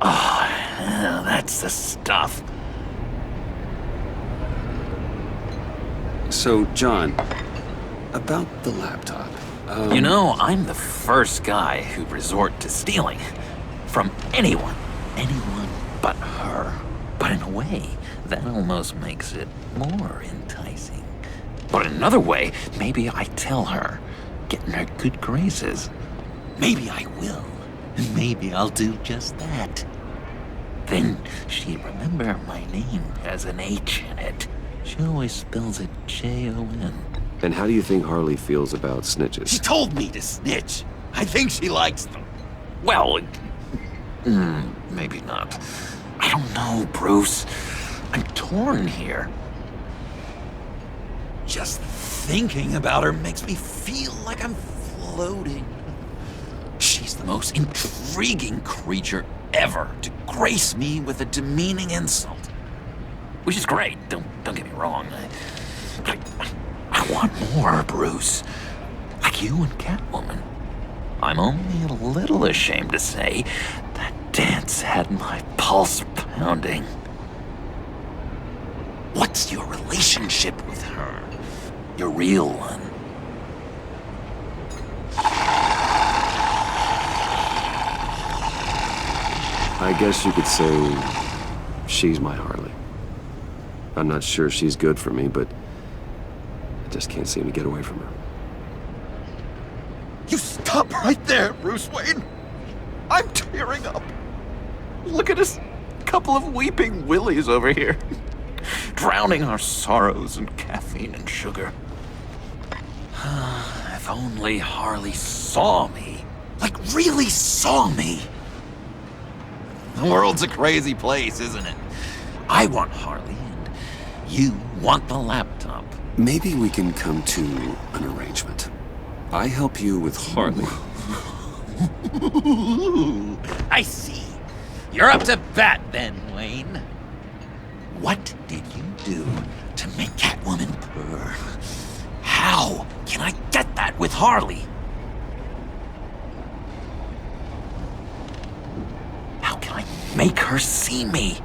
Oh, yeah, that's the stuff. So, John, about the laptop. You know, I'm the first guy who'd resort to stealing. From anyone. Anyone but her. But in a way, that almost makes it more enticing. But in another way, maybe I tell her, get in her good graces. Maybe I will. And maybe I'll do just that. Then she'd remember my name has an H in it. She always spells it Jon. And how do you think Harley feels about snitches? She told me to snitch. I think she likes them. Well, maybe not. I don't know, Bruce. I'm torn here. Just thinking about her makes me feel like I'm floating. She's the most intriguing creature ever to grace me with a demeaning insult. Which is great, don't get me wrong. I want more, Bruce. Like you and Catwoman. I'm only a little ashamed to say that dance had my pulse pounding. What's your relationship with her? Your real one. I guess you could say she's my Harley. I'm not sure she's good for me, but I just can't seem to get away from her. You stop right there, Bruce Wayne. I'm tearing up. Look at us, couple of weeping willies over here. Drowning our sorrows in caffeine and sugar. If only Harley saw me. Like, really saw me. The world's a crazy place, isn't it? I want Harley, and you want the laptop. Maybe we can come to an arrangement. I help you with Harley. I see. You're up to bat then, Wayne. What did you do to make Catwoman purr? How can I get that with Harley? How can I make her see me?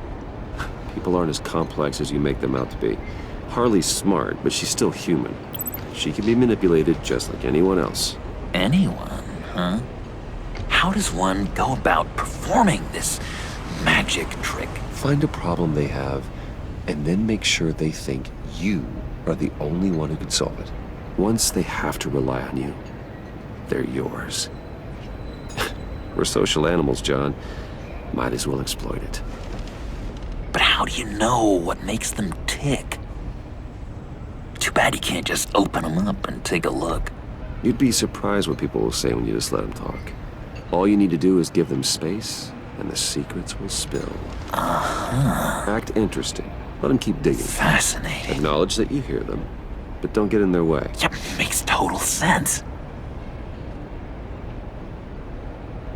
People aren't as complex as you make them out to be. Harley's smart, but she's still human. She can be manipulated just like anyone else. Anyone, huh? How does one go about performing this magic trick? Find a problem they have, and then make sure they think you are the only one who can solve it. Once they have to rely on you, they're yours. We're social animals, John. Might as well exploit it. But how do you know what makes them tick? Too bad you can't just open them up and take a look. You'd be surprised what people will say when you just let them talk. All you need to do is give them space, and the secrets will spill. Act interesting. Let them keep digging. Fascinating. Acknowledge that you hear them, but don't get in their way. Yeah, makes total sense.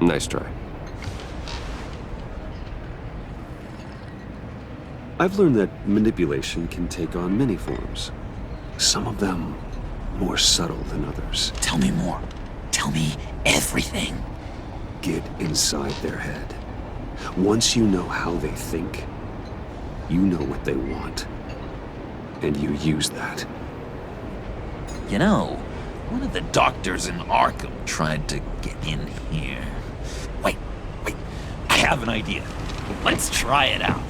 Nice try. I've learned that manipulation can take on many forms. Some of them more subtle than others. Tell me more. Tell me everything. Get inside their head. Once you know how they think, you know what they want. And you use that. You know, one of the doctors in Arkham tried to get in here. Wait. I have an idea. Let's try it out.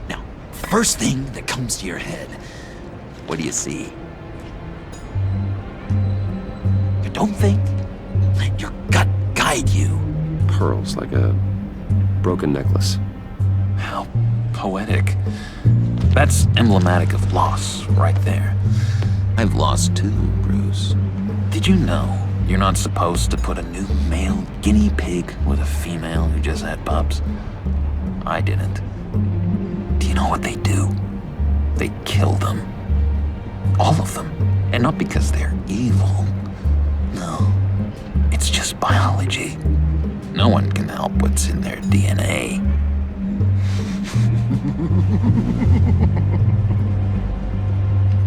Now, first thing that comes to your head, what do you see? You don't think? Let your gut guide you. Pearls like a broken necklace. How poetic. That's emblematic of loss, right there. I've lost too, Bruce. Did you know you're not supposed to put a new male guinea pig with a female who just had pups? I didn't. Do you know what they do? They kill them. All of them. And not because they're evil. No. It's just biology. No one can help what's in their DNA.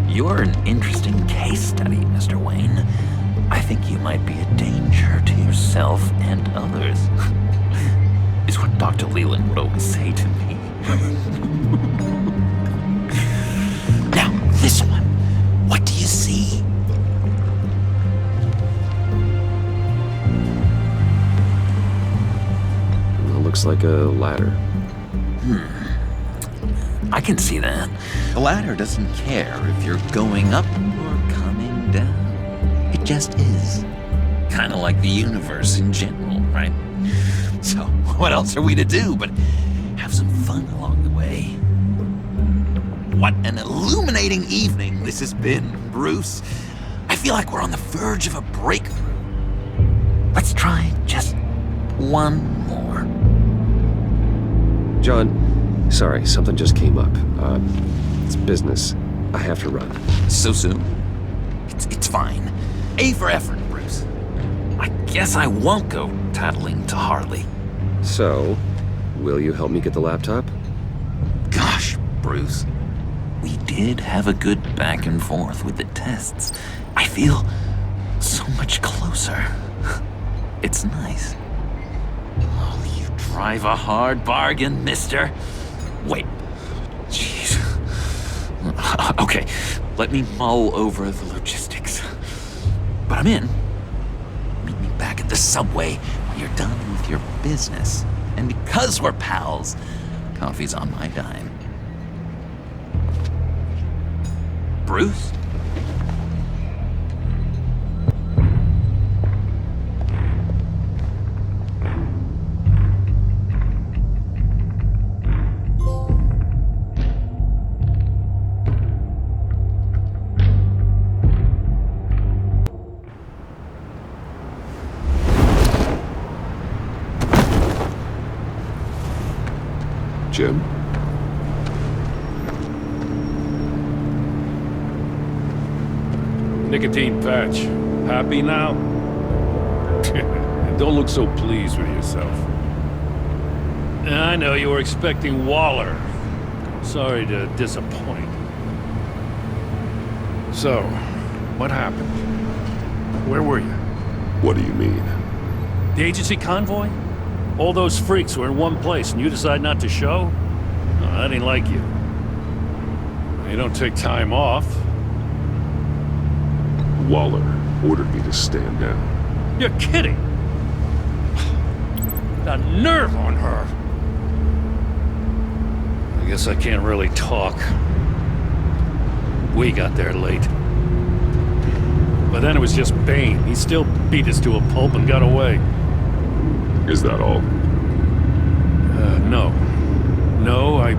You're an interesting case study, Mr. Wayne. I think you might be a danger to yourself and others. Is what Dr. Leland would always say to me. Now, this one. What do you see? Well, looks like a ladder. I can see that. The ladder doesn't care if you're going up or coming down. It just is. Kind of like the universe in general, right? So, what else are we to do but have some fun along the way? What an illuminating evening this has been, Bruce. I feel like we're on the verge of a breakthrough. Let's try just one more. John, sorry, something just came up. It's business. I have to run. So soon? It's fine. A for effort, Bruce. I guess I won't go tattling to Harley. So, will you help me get the laptop? Gosh, Bruce. We did have a good back and forth with the tests. I feel so much closer. It's nice. Oh, you drive a hard bargain, mister. Wait. Jeez. Okay, let me mull over the logistics. But I'm in. Meet me back at the subway when you're done with your business. And because we're pals, coffee's on my dime. Bruce? Jim? Nicotine patch. Happy now? Don't look so pleased with yourself. I know you were expecting Waller. Sorry to disappoint. So, what happened? Where were you? What do you mean? The agency convoy? All those freaks were in one place and you decide not to show? No, I didn't like you. You don't take time off. Waller ordered me to stand down. You're kidding! The nerve on her! I guess I can't really talk. We got there late. But then it was just Bane. He still beat us to a pulp and got away. Is that all? No. No, I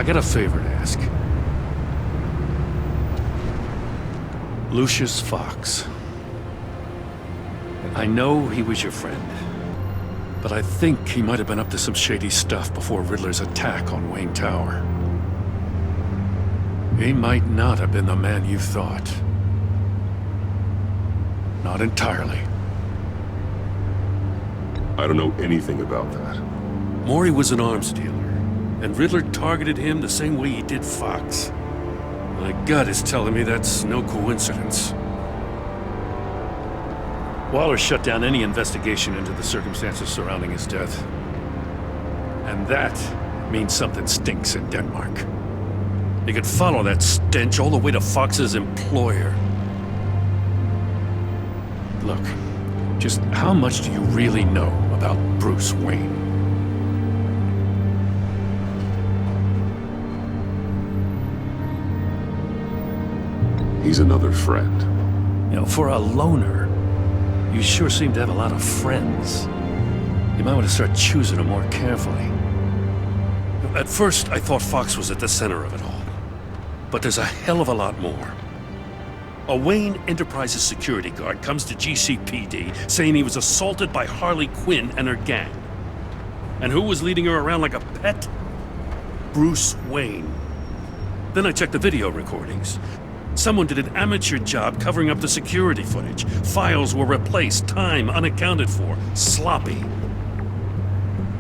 got a favor to ask. Lucius Fox. I know he was your friend, but I think he might have been up to some shady stuff before Riddler's attack on Wayne Tower. He might not have been the man you thought. Not entirely. I don't know anything about that. Maury was an arms dealer, and Riddler targeted him the same way he did Fox. My gut is telling me that's no coincidence. Waller shut down any investigation into the circumstances surrounding his death. And that means something stinks in Denmark. You could follow that stench all the way to Fox's employer. Look, just how much do you really know about Bruce Wayne? He's another friend. You know, for a loner, you sure seem to have a lot of friends. You might want to start choosing them more carefully. At first, I thought Fox was at the center of it all. But there's a hell of a lot more. A Wayne Enterprises security guard comes to GCPD saying he was assaulted by Harley Quinn and her gang. And who was leading her around like a pet? Bruce Wayne. Then I checked the video recordings. Someone did an amateur job covering up the security footage. Files were replaced, time unaccounted for, sloppy.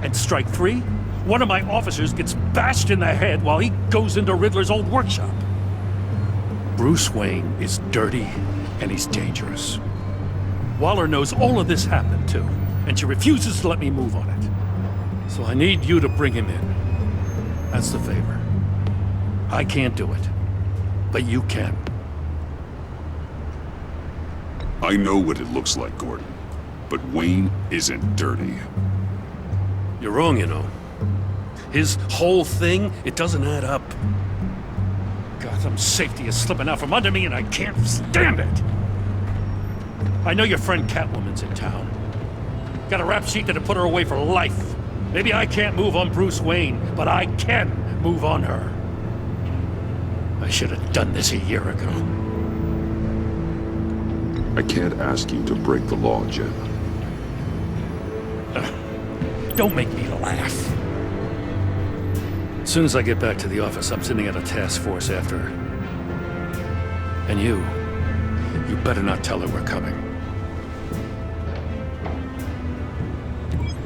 And strike three? One of my officers gets bashed in the head while he goes into Riddler's old workshop. Bruce Wayne is dirty and he's dangerous. Waller knows all of this happened, too, and she refuses to let me move on it. So I need you to bring him in. That's the favor. I can't do it, but you can. I know what it looks like, Gordon. But Wayne isn't dirty. You're wrong, you know. His whole thing, it doesn't add up. Gotham's safety is slipping out from under me and I can't stand it! I know your friend Catwoman's in town. Got a rap sheet that'll put her away for life. Maybe I can't move on Bruce Wayne, but I can move on her. I should have done this a year ago. I can't ask you to break the law, Jim. Don't make me laugh. As soon as I get back to the office, I'm sending out a task force after her. And you better not tell her we're coming.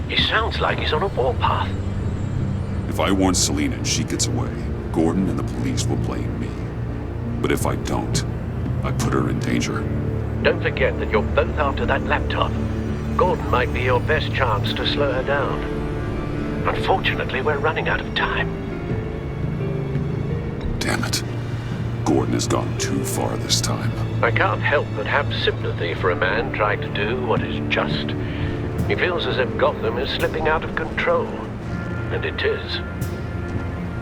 He sounds like he's on a warpath. If I warn Selina and she gets away, Gordon and the police will blame me. But if I don't, I put her in danger. Don't forget that you're both after that laptop. Gordon might be your best chance to slow her down. Unfortunately, we're running out of time. Damn it. Gordon has gone too far this time. I can't help but have sympathy for a man trying to do what is just. He feels as if Gotham is slipping out of control. And it is.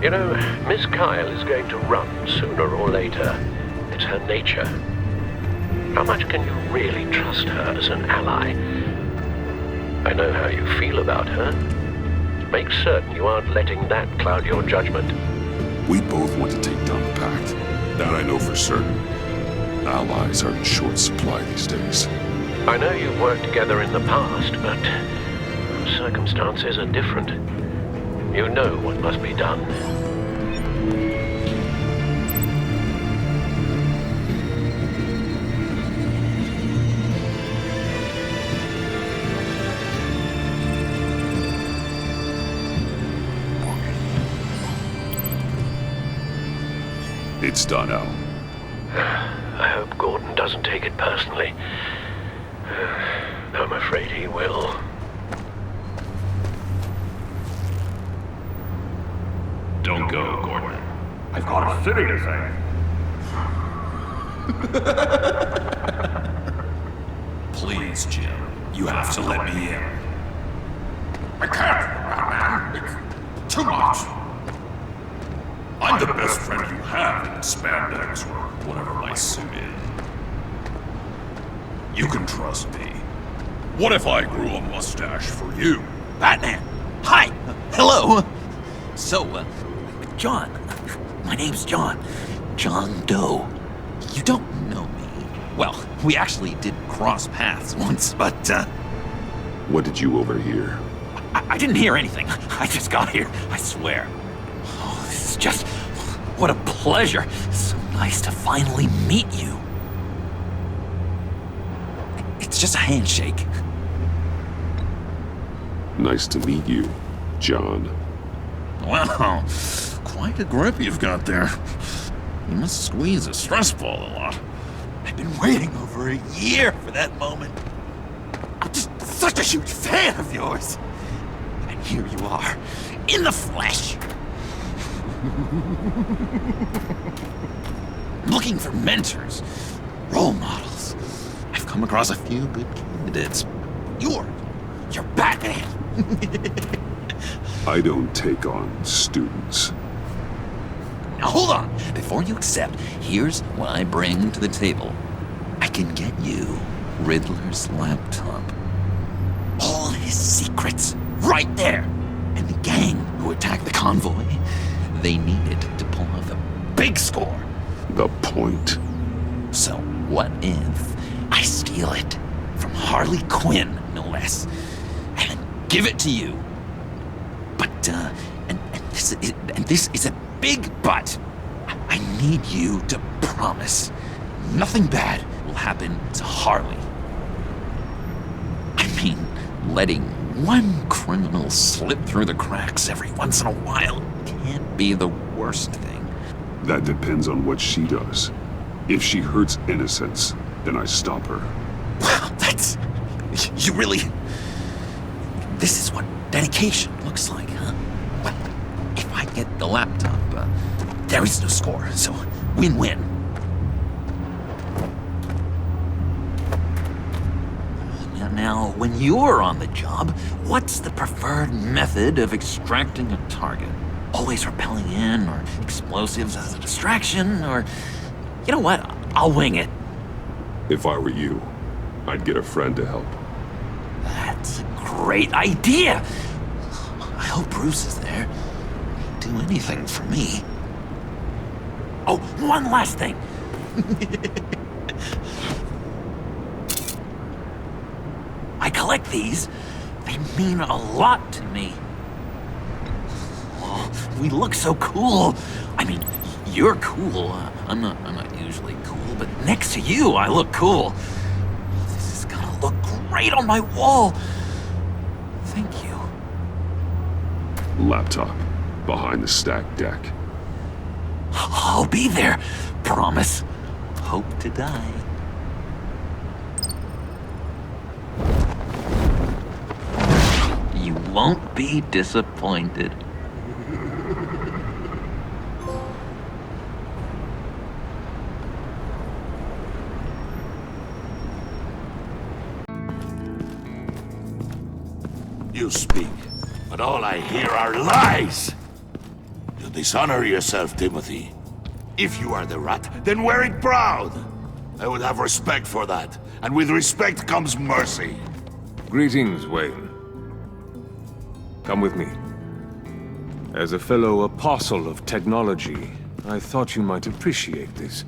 You know, Miss Kyle is going to run sooner or later. It's her nature. How much can you really trust her as an ally? I know how you feel about her. Make certain you aren't letting that cloud your judgment. We both want to take down the Pact. That I know for certain. Allies are in short supply these days. I know you've worked together in the past, but circumstances are different. You know what must be done. It's done, Al. I hope Gordon doesn't take it personally. I'm afraid he will. Don't go, Gordon. I've got a city to save. Please, Jim. You have to let me in. I can't, Batman. It's too much. I'm the best friend you have in spandex or whatever my suit is. You can trust me. What if I grew a mustache for you? Batman! Hi! Hello! So, John. My name's John. John Doe. You don't know me. Well, we actually did cross paths once, but, What did you overhear? I didn't hear anything. I just got here, I swear. Oh, this is just... what a pleasure. So nice to finally meet you. It's just a handshake. Nice to meet you, John. Wow, quite a grip you've got there. You must squeeze a stress ball a lot. I've been waiting over a year for that moment. I'm just such a huge fan of yours. And here you are, in the flesh. Looking for mentors, role models. I've come across a few good candidates. You're Batman. I don't take on students. Now hold on. Before you accept, here's what I bring to the table. I can get you Riddler's laptop. All his secrets, right there. And the gang who attacked the convoy, they needed to pull off a big score. The point. So what if I steal it from Harley Quinn, no less, and then give it to you? But, and this is a big but. I need you to promise nothing bad will happen to Harley. I mean, letting one criminal slip through the cracks every once in a while can't be the worst thing. That depends on what she does. If she hurts innocents, then I stop her. Wow, that's What? You really... This is what dedication looks like, huh? Well, if I get the laptop, there is no score, so win-win. Now, when you're on the job, what's the preferred method of extracting a target? Always rappelling in, or explosives as a distraction, or... You know what? I'll wing it. If I were you, I'd get a friend to help. That's a great idea! I hope Bruce is there. He'd do anything for me. Oh, one last thing! I collect these. They mean a lot to me. Oh, we look so cool. I mean, you're cool. I'm not usually cool, but next to you, I look cool. This is gonna look great on my wall. Thank you. Laptop. Behind the stacked deck. I'll be there. Promise. Hope to die. You won't be disappointed. You speak, but all I hear are lies! You dishonor yourself, Timothy. If you are the rat, then wear it proud! I would have respect for that, and with respect comes mercy. Greetings, Wayne. Come with me. As a fellow apostle of technology, I thought you might appreciate this.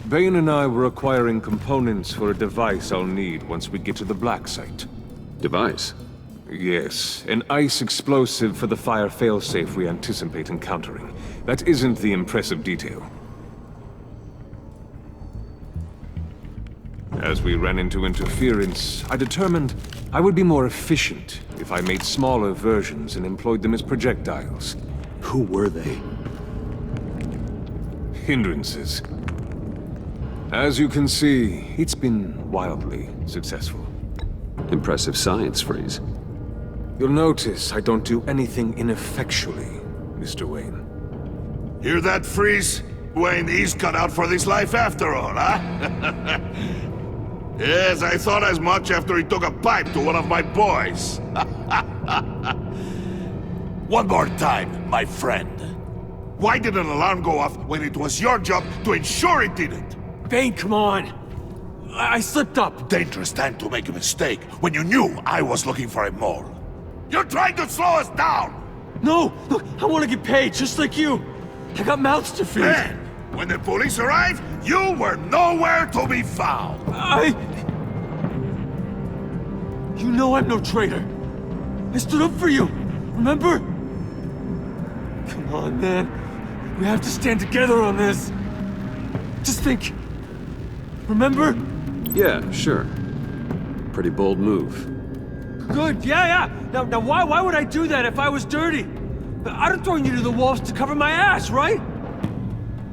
Bane and I were acquiring components for a device I'll need once we get to the Black Site. Device? Yes, an ice explosive for the fire failsafe we anticipate encountering. That isn't the impressive detail. As we ran into interference, I determined I would be more efficient if I made smaller versions and employed them as projectiles. Who were they? Hindrances. As you can see, it's been wildly successful. Impressive science, Freeze. You'll notice I don't do anything ineffectually, Mr. Wayne. Hear that, Freeze? Wayne, he's cut out for this life after all, huh? Yes, I thought as much after he took a pipe to one of my boys. One more time, my friend. Why did an alarm go off when it was your job to ensure it didn't? Bane, come on! I slipped up! Dangerous time to make a mistake when you knew I was looking for a mole. You're trying to slow us down! No! Look, I want to get paid, just like you! I got mouths to feed! Then, when the police arrived, you were nowhere to be found! You know I'm no traitor! I stood up for you! Remember? Come on, man. We have to stand together on this! Just think... Remember? Yeah, sure. Pretty bold move. Good, yeah. Now why would I do that if I was dirty? I'd have thrown you to the wolves to cover my ass, right?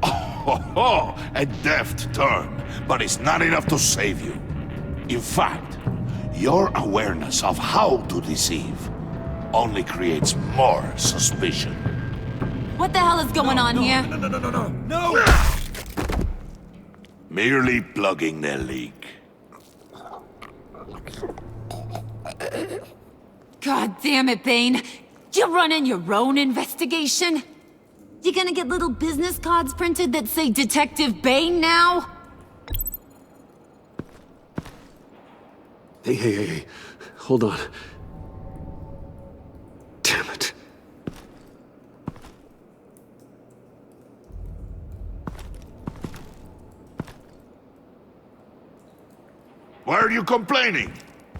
Oh, a deft turn, but it's not enough to save you. In fact, your awareness of how to deceive only creates more suspicion. What the hell is going on here? No! Merely plugging the leak. God damn it, Bane. You're running your own investigation? You gonna get little business cards printed that say Detective Bane now? Hey. Hold on. Damn it. Why are you complaining?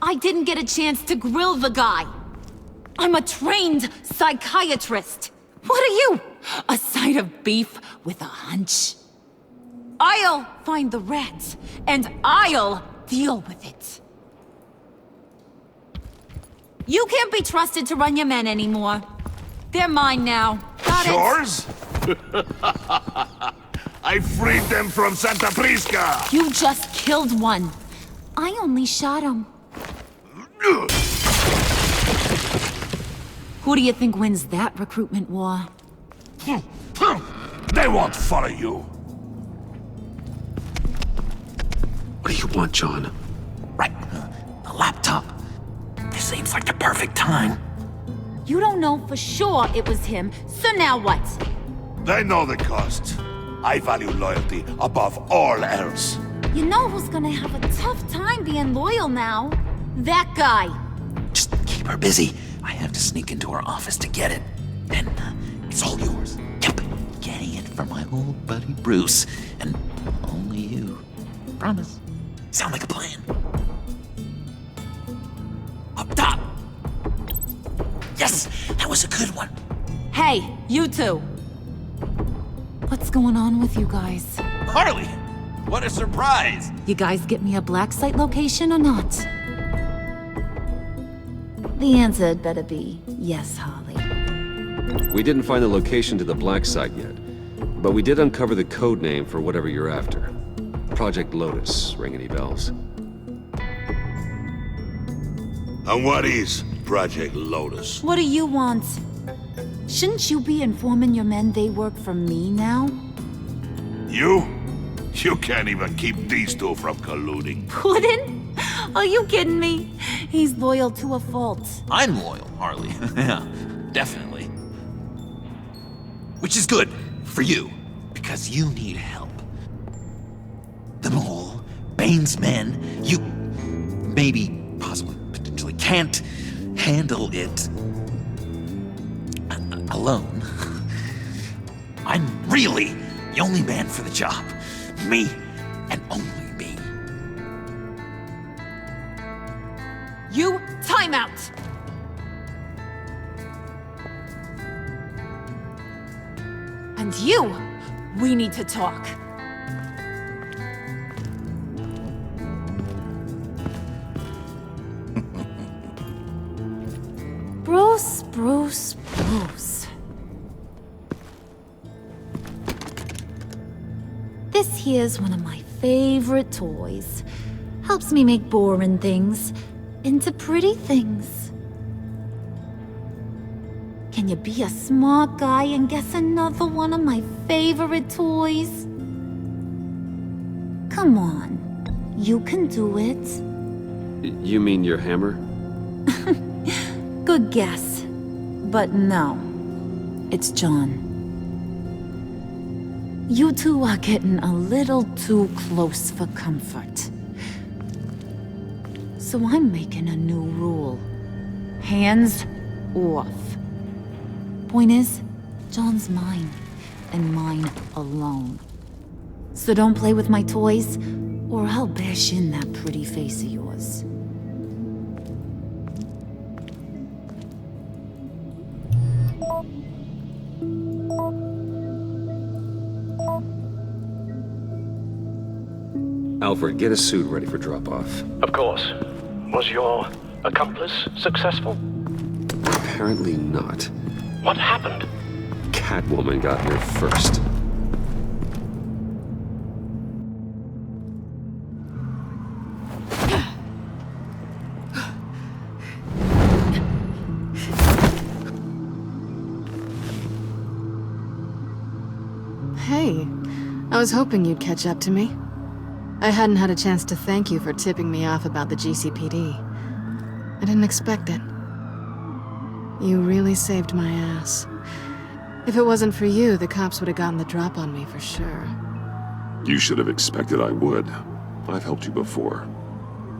I didn't get a chance to grill the guy. I'm a trained psychiatrist. What are you? A side of beef with a hunch? I'll find the rats, and I'll deal with it. You can't be trusted to run your men anymore. They're mine now. Got it? Yours? I freed them from Santa Prisca! You just killed one. I only shot him. Who do you think wins that recruitment war? They won't follow you. What do you want, John? Right, the laptop. This seems like the perfect time. You don't know for sure it was him, so now what? They know the cost. I value loyalty above all else. You know who's gonna have a tough time being loyal now? That guy. Just keep her busy. I have to sneak into her office to get it. And it's all yours. Yep, getting it for my old buddy Bruce. And only you. Promise. Sound like a plan. Up top! Yes, that was a good one. Hey, you two. What's going on with you guys? Harley, what a surprise. You guys get me a black site location or not? The answer had better be yes, Harley. We didn't find the location to the black site yet, but we did uncover the code name for whatever you're after. Project Lotus. Ring any bells? And what is Project Lotus? What do you want? Shouldn't you be informing your men they work for me now? You? You can't even keep these two from colluding. Puddin'? Are you kidding me? He's loyal to a fault. I'm loyal, Harley. Yeah, definitely. Which is good for you, because you need help. The Mole, Bane's men, you maybe, possibly, potentially can't handle it alone. I'm really the only man for the job. Me and only me. You, time out! And you, we need to talk. Bruce. This here's one of my favorite toys. Helps me make boring things into pretty things. Can you be a smart guy and guess another one of my favorite toys? Come on, you can do it. You mean your hammer? Good guess. But no, it's John. You two are getting a little too close for comfort. So I'm making a new rule. Hands off. Point is, John's mine, and mine alone. So don't play with my toys, or I'll bash in that pretty face of yours. Alfred, get a suit ready for drop-off. Of course. Was your accomplice successful? Apparently not. What happened? Catwoman got here first. Hey, I was hoping you'd catch up to me. I hadn't had a chance to thank you for tipping me off about the GCPD. I didn't expect it. You really saved my ass. If it wasn't for you, the cops would have gotten the drop on me for sure. You should have expected I would. I've helped you before.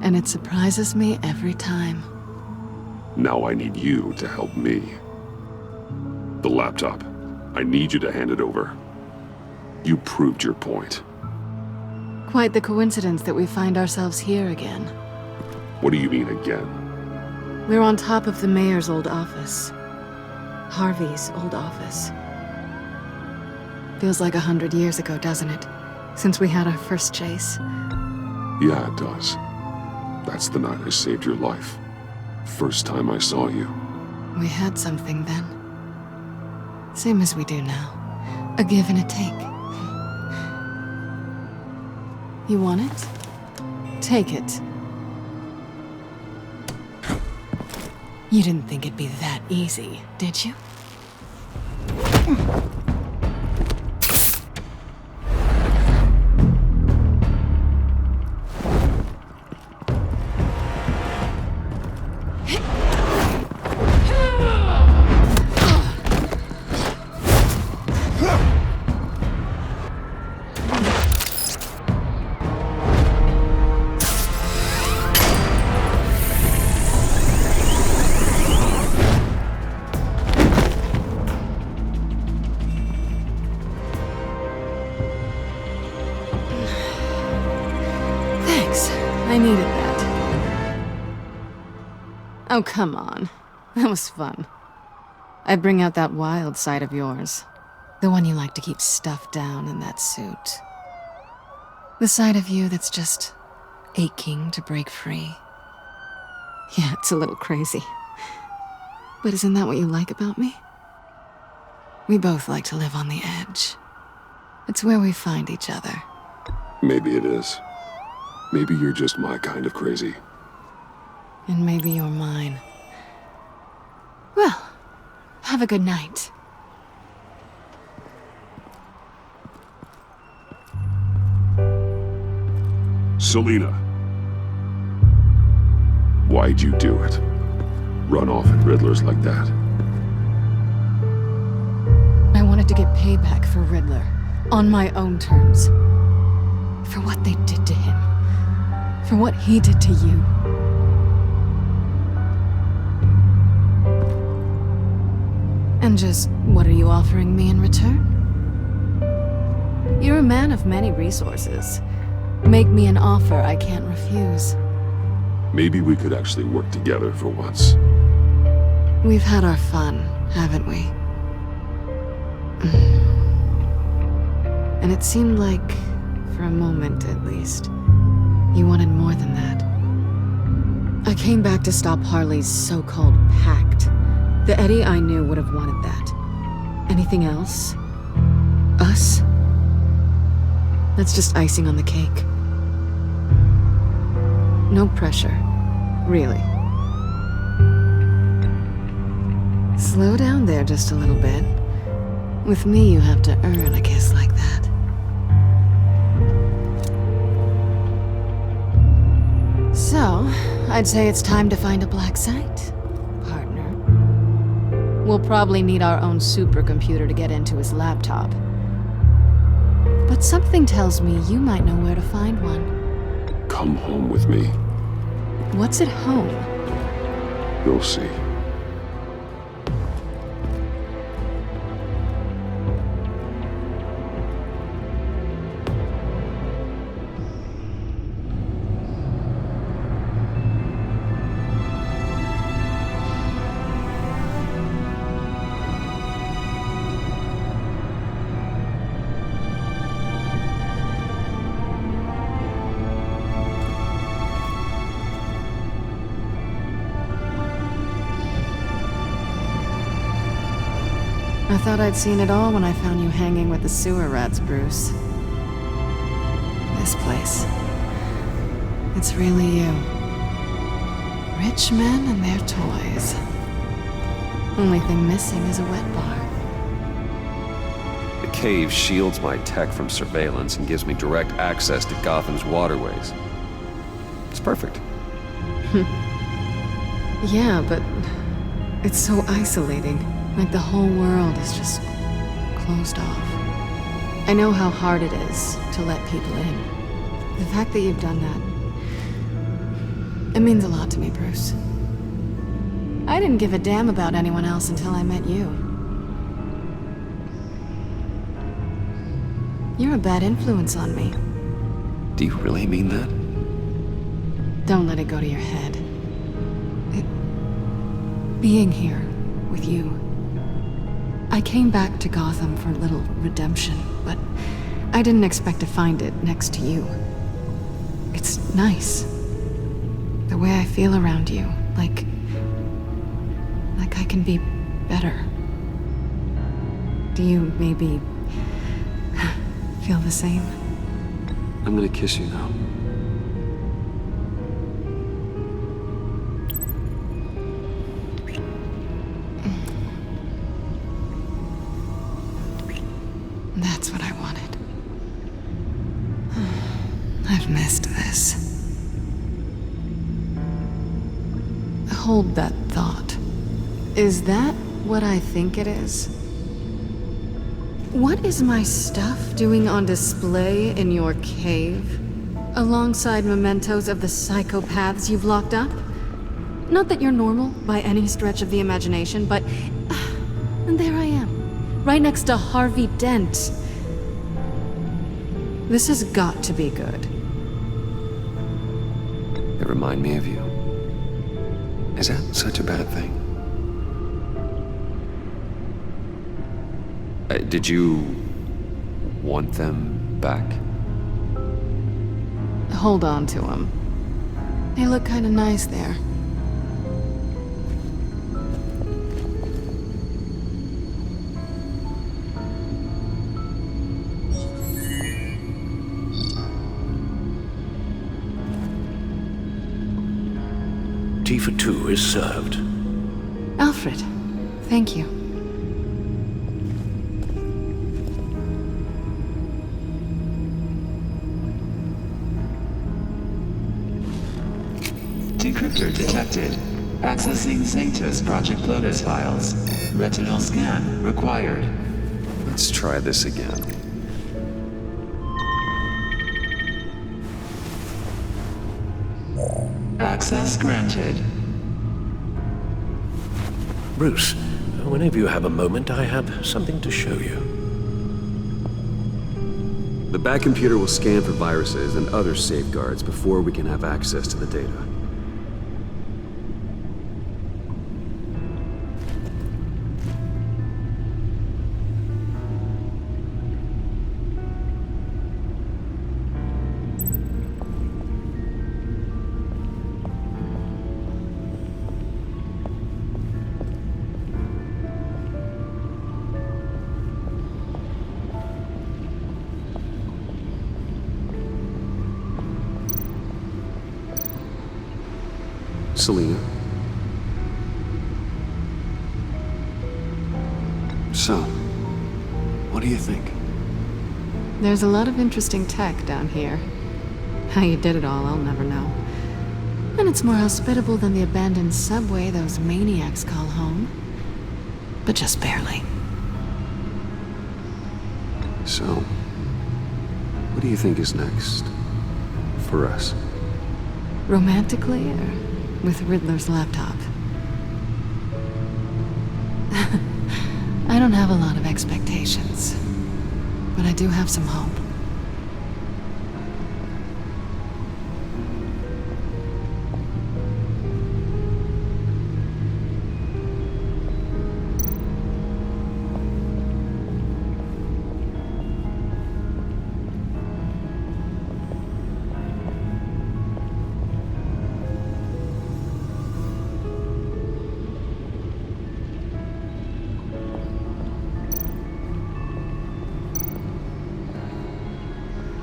And it surprises me every time. Now I need you to help me. The laptop. I need you to hand it over. You proved your point. Quite the coincidence that we find ourselves here again. What do you mean again? We're on top of the mayor's old office. Harvey's old office. Feels like 100 years ago, doesn't it? Since we had our first chase. Yeah, it does. That's the night I saved your life. First time I saw you. We had something then. Same as we do now. A give and a take. You want it? Take it. You didn't think it'd be that easy, did you? I needed that. Oh, come on. That was fun. I'd bring out that wild side of yours. The one you like to keep stuffed down in that suit. The side of you that's just aching to break free. Yeah, it's a little crazy. But isn't that what you like about me? We both like to live on the edge. It's where we find each other. Maybe it is. Maybe you're just my kind of crazy. And maybe you're mine. Well, have a good night. Selina. Why'd you do it? Run off at Riddlers like that? I wanted to get payback for Riddler. On my own terms. For what they did to him. For what he did to you. And just what are you offering me in return? You're a man of many resources. Make me an offer I can't refuse. Maybe we could actually work together for once. We've had our fun, haven't we? And it seemed like, for a moment at least, you wanted more than that. I came back to stop Harley's so-called pact. The Eddie I knew would have wanted that. Anything else? Us? That's just icing on the cake. No pressure. Really. Slow down there just a little bit. With me, you have to earn a kiss like that. So, I'd say it's time to find a black site, partner. We'll probably need our own supercomputer to get into his laptop. But something tells me you might know where to find one. Come home with me. What's at home? You'll see. I thought I'd seen it all when I found you hanging with the sewer rats, Bruce. This place. It's really you. Rich men and their toys. Only thing missing is a wet bar. The cave shields my tech from surveillance and gives me direct access to Gotham's waterways. It's perfect. Yeah, but it's so isolating. Like the whole world is just closed off. I know how hard it is to let people in. The fact that you've done that, it means a lot to me, Bruce. I didn't give a damn about anyone else until I met you. You're a bad influence on me. Do you really mean that? Don't let it go to your head. Being here with you. I came back to Gotham for a little redemption, but I didn't expect to find it next to you. It's nice. The way I feel around you, like I can be better. Do you maybe feel the same? I'm gonna kiss you now. Hold that thought. Is that what I think it is? What is my stuff doing on display in your cave? Alongside mementos of the psychopaths you've locked up? Not that you're normal by any stretch of the imagination, but and there I am, right next to Harvey Dent. This has got to be good. They remind me of you. Is that such a bad thing? Did you want them back? Hold on to them. They look kind of nice there. Tea for two is served. Alfred, thank you. Decryptor detected. Accessing Sanctus Project Lotus files. Retinal scan required. Let's try this again. Access granted. Bruce, whenever you have a moment, I have something to show you. The back computer will scan for viruses and other safeguards before we can have access to the data. Selena. So, what do you think? There's a lot of interesting tech down here. How you did it all, I'll never know. And it's more hospitable than the abandoned subway those maniacs call home. But just barely. So, what do you think is next? For us? Romantically, or with Riddler's laptop? I don't have a lot of expectations, but I do have some hope.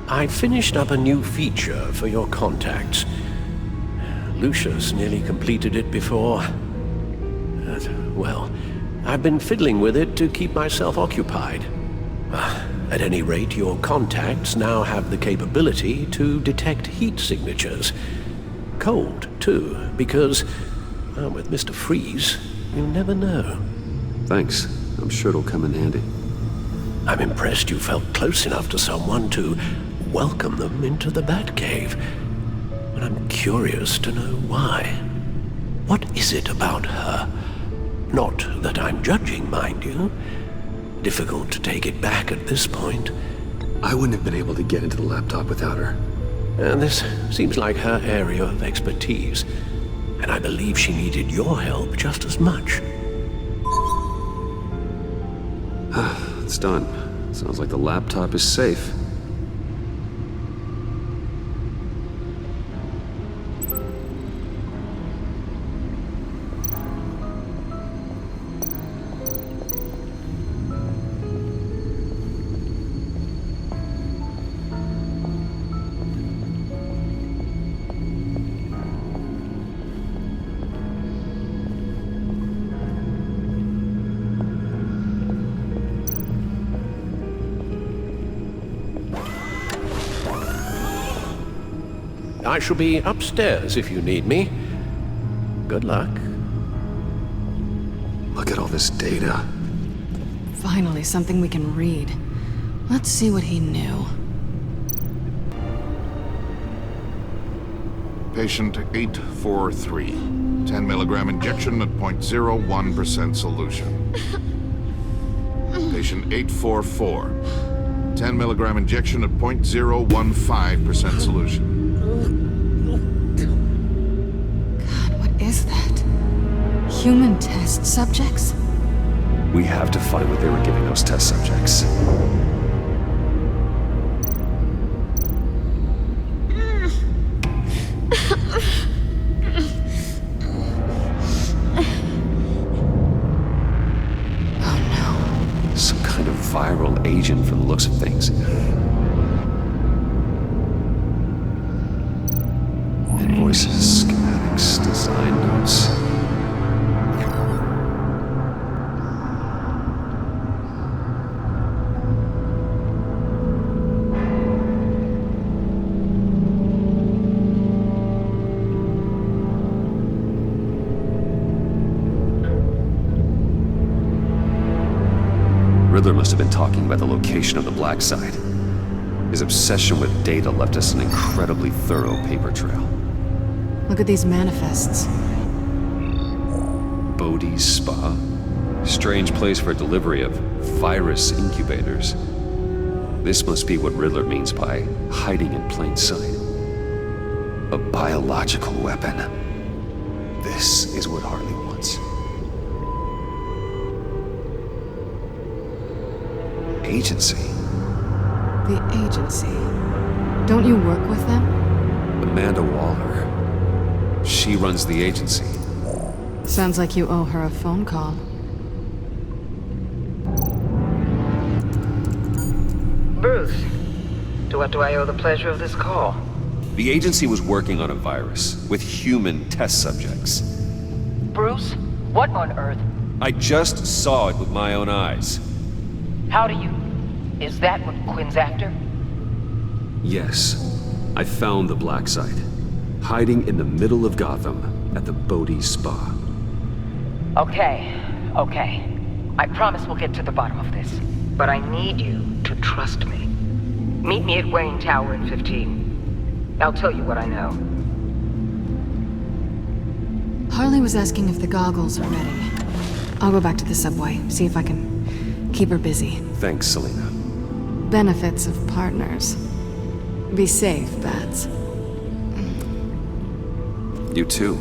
I finished up a new feature for your contacts. Lucius nearly completed it before. Well, I've been fiddling with it to keep myself occupied. At any rate, your contacts now have the capability to detect heat signatures. Cold, too, because, well, with Mr. Freeze, you never know. Thanks. I'm sure it'll come in handy. I'm impressed you felt close enough to someone to welcome them into the Batcave. But I'm curious to know why. What is it about her? Not that I'm judging, mind you. Difficult to take it back at this point. I wouldn't have been able to get into the laptop without her. This seems like her area of expertise. And I believe she needed your help just as much. It's done. Sounds like the laptop is safe. I shall be upstairs if you need me. Good luck. Look at all this data. Finally, something we can read. Let's see what he knew. Patient 843. 10 milligram injection at 0.01% solution. Patient 844. 10 milligram injection at 0.015% solution. God, what is that? Human test subjects? We have to find what they were giving those test subjects. Some kind of viral agent from the looks of things. Invoices, schematics, design notes. Riddler must have been talking about the location of the black site. His obsession with data left us an incredibly thorough paper trail. Look at these manifests. Bodhi's Spa? Strange place for delivery of virus incubators. This must be what Riddler means by hiding in plain sight. A biological weapon. This is what Harley wants. Agency. The agency. Don't you work with them? Amanda Waller. She runs the agency. Sounds like you owe her a phone call. Bruce, to what do I owe the pleasure of this call? The agency was working on a virus with human test subjects. Bruce, what on earth? I just saw it with my own eyes. How do you... Is that what Quinn's after? Yes. I found the black site. Hiding in the middle of Gotham at the Bodhi Spa. Okay. I promise we'll get to the bottom of this. But I need you to trust me. Meet me at Wayne Tower in 15. I'll tell you what I know. Harley was asking if the goggles are ready. I'll go back to the subway, see if I can keep her busy. Thanks, Selena. Benefits of partners. Be safe, Bats. You too.